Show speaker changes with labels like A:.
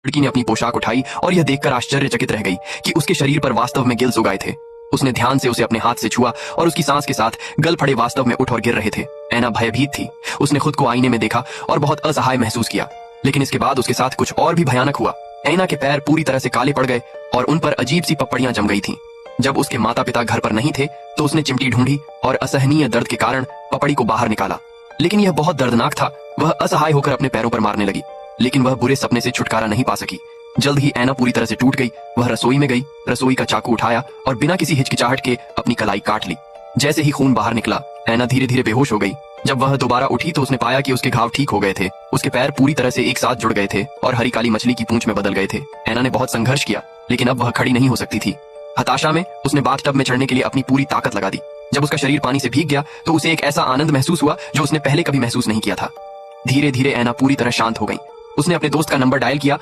A: लड़की ने अपनी पोशाक उठाई और यह देखकर आश्चर्यचकित रह गई कि उसके शरीर पर वास्तव में गिल्स उगाए थे। उसने ध्यान से उसे अपने हाथ से छुआ और उसकी सांस के साथ गल फड़े वास्तव में उठ और गिर रहे थे। ऐना भयभीत थी। उसने खुद को आईने में देखा और बहुत असहाय महसूस किया। लेकिन इसके बाद उसके साथ कुछ और भी भयानक हुआ। ऐना के पैर पूरी तरह से काले पड़ गए और उन पर अजीब सी पपड़ियां जम गई थीं। जब उसके माता पिता घर पर नहीं थे तो उसने चिमटी ढूंढी और असहनीय दर्द के कारण पपड़ी को बाहर निकाला। लेकिन यह बहुत दर्दनाक था। वह असहाय होकर अपने पैरों पर मारने लगी, लेकिन वह बुरे सपने से छुटकारा नहीं पा सकी। जल्द ही ऐना पूरी तरह से टूट गई। वह रसोई में गई, रसोई का चाकू उठाया और बिना किसी हिचकिचाहट के अपनी कलाई काट ली। जैसे ही खून बाहर निकला, ऐना धीरे धीरे बेहोश हो गई। जब वह दोबारा उठी तो उसने पाया कि उसके घाव ठीक हो गए थे। उसके पैर पूरी तरह से एक साथ जुड़ गए थे और हरी काली मछली की पूंछ में बदल गए थे। ऐना ने बहुत संघर्ष किया, लेकिन अब वह खड़ी नहीं हो सकती थी। हताशा में उसने बाथटब में चढ़ने के लिए अपनी पूरी ताकत लगा दी। जब उसका शरीर पानी से भीग गया तो उसे एक ऐसा आनंद महसूस हुआ जो उसने पहले कभी महसूस नहीं किया था। धीरे धीरे ऐना पूरी तरह शांत हो गई। उसने अपने दोस्त का नंबर डायल किया